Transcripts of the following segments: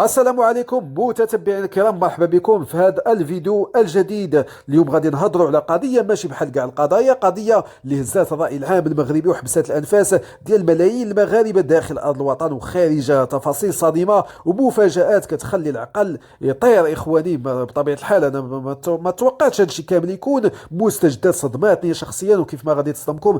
السلام عليكم متتبعينا الكرام، مرحبا بكم في هذا الفيديو الجديد. اليوم غادي نهضروا على قضيه ماشي بحال كاع القضايا، قضيه اللي هزات الراي العام المغربي وحبست الانفاس ديال ملايين المغاربه داخل ارض الوطن وخارجها. تفاصيل صادمه ومفاجات كتخلي العقل يطير. اخواني، بطبيعه الحال انا ما توقعتش هذا الشيء كامل يكون. مستجدات صدماتني شخصيا وكيف ما غادي تصدمكم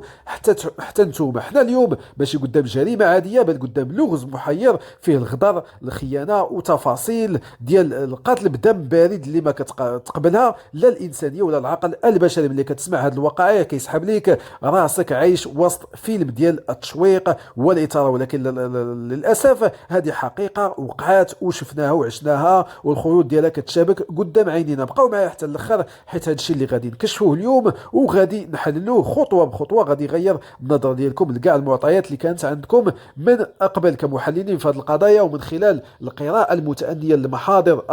حتى نتوما. حنا اليوم ماشي قدام جريمه عاديه، بل قدام لغز محير فيه الغدر، الخيانه، وتفاصيل ديال القتل بدم بارد اللي ما كتقبلها لا الانسانيه ولا العقل البشري. ملي كتسمع هذه الوقائع كيسحب ليك راسك عايش وسط فيلم ديال التشويق والاثاره، ولكن للاسف هذه حقيقه وقعات وشفناها وعشناها، والخيوط ديالها كتشابك قدام عينينا. بقاو معايا حتى الاخر، حيت هذا الشيء اللي غادي نكشفوه اليوم وغادي نحللوه خطوه بخطوه غادي يغير النظره ديالكم لكاع المعطيات اللي كانت عندكم من قبل كمحللين في هذه القضايا. ومن خلال القراءة المتأنية لمحاضر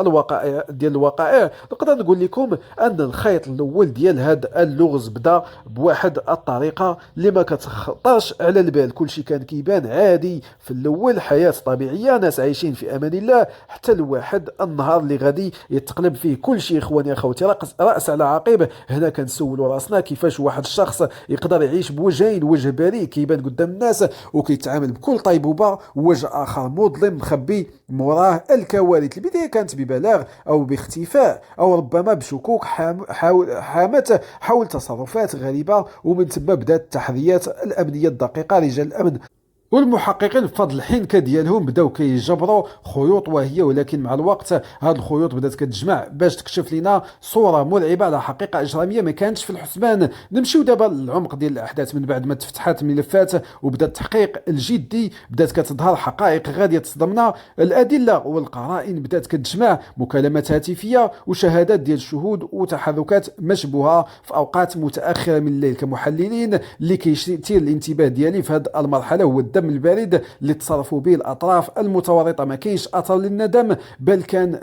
الوقائع نقدر نقول لكم أن الخيط الأول ديال هذا اللغز بدا بواحد الطريقة اللي ما كتخطرش على البال. كل شيء كان كيبان عادي في الأول، حياة طبيعية، ناس عايشين في أمان الله، حتى لواحد النهار اللي غادي يتقلب فيه كل شيء. إخواني أخوتي، رأس على عقب. هنا كنسولوا راسنا كيفاش واحد الشخص يقدر يعيش بوجهين، وجه بريء كيبان قدام الناس وكيتعامل بكل طيبوبة، ووجه آخر مظلم مخبي موراه الكوارث. البداية كانت ببلاغ أو باختفاء أو ربما بشكوك حامت حول تصرفات غريبة، ومن ثم بدأت التحريات الأمنية الدقيقة. رجال الأمن والمحققين بفضل الحنكه ديالهم بداو كيجبروا خيوط واهيه، ولكن مع الوقت هاد الخيوط بدات كتجمع باش تكشف لنا صوره مرعبه على حقيقه اجراميه ما كانتش في الحسبان. نمشيو دابا للعمق ديال الاحداث. من بعد ما تفتحات الملفات وبدا التحقيق الجدي، بدات كتظهر حقائق غاديه تصدمنا. الادله والقرائن بدات كتجمع، مكالمات هاتفيه وشهادات ديال الشهود وتحركات مشبوهه في اوقات متاخره من الليل. كمحللين اللي كيثير الانتباه ديالي في هذه المرحله هو الدم البارد اللي تصرفوا به الاطراف المتورطه. ما كاينش اثر للندم، بل كان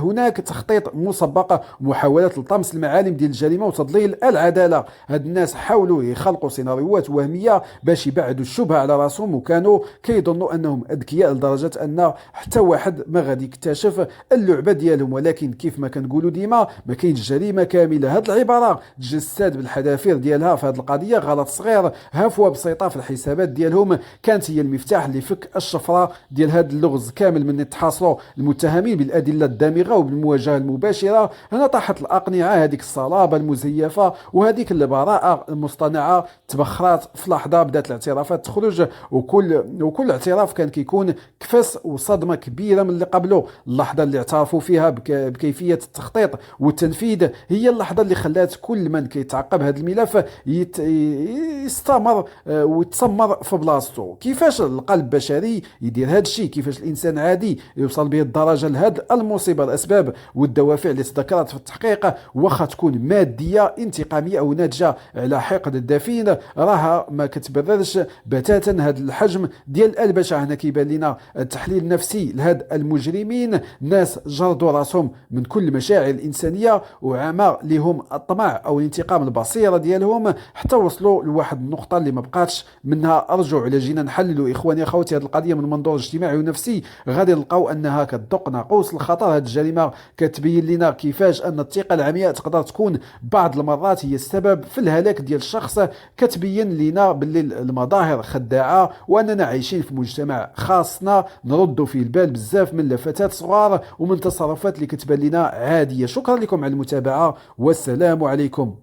هناك تخطيط مسبق، محاولات لطمس المعالم ديال الجريمه وتضليل العداله. هاد الناس حاولوا يخلقوا سيناريوهات وهميه باش يبعدوا الشبهه على راسهم، وكانوا كيظنوا انهم اذكياء لدرجه ان حتى واحد ما غادي يكتشف اللعبه ديالهم. ولكن كيف ما كنقولوا ديما، ما كاينش جريمه كامله. هاد العباره تجسد بالحذافير ديالها في هاد القضيه. غلط صغير، هفوه بسيطه في الحسابات ديالهم، كانت هي المفتاح اللي فك الشفره ديال هذا اللغز كامل. من يتحاصروا المتهمين بالادله الدامغه وبالمواجهه المباشره، هنا طاحت الاقنعه. هذيك الصلابه المزيفه وهذيك البراءه المصطنعه تبخرات في لحظه. بدات الاعترافات تخرج، وكل اعتراف كان كيكون كفس وصدمه كبيره من اللي قبله. اللحظه اللي اعترفوا فيها بكيفيه التخطيط والتنفيذ هي اللحظه اللي خلات كل من كيتعقب هذا الملف يستمر ويتسمر في بلاصتو. كيفاش القلب البشري يدير هذا الشيء؟ كيفاش الانسان عادي يوصل به الدرجه لهذه المصيبه؟ الاسباب والدوافع اللي تذكرت في التحقيق، واخا تكون ماديه انتقاميه او ناتجه على حقد دفين، راها ما كتبررش بتاتا هذا الحجم ديال البشع. هنا كيبان لنا التحليل النفسي لهاد المجرمين. ناس جردوا راسهم من كل المشاعر الانسانيه وعمى لهم الطمع او الانتقام البصيره ديالهم، حتى وصلوا لواحد النقطه اللي ما بقاتش منها رجوع. على جينا نحللوا اخواني اخواتي هذه القضيه من منظور اجتماعي ونفسي، غادي نلقاو انها كتدق ناقوس الخطر. هذه الجريمه كتبين لنا كيفاش ان الثقه العمياء تقدر تكون بعض المرات هي السبب في الهلاك ديال الشخص. كتبين لنا باللي المظاهر خداعه، واننا عايشين في مجتمع خاصنا نردوا فيه البال بزاف من لفتات صغار ومن تصرفات اللي كتبان لنا عاديه. شكرا لكم على المتابعه، والسلام عليكم.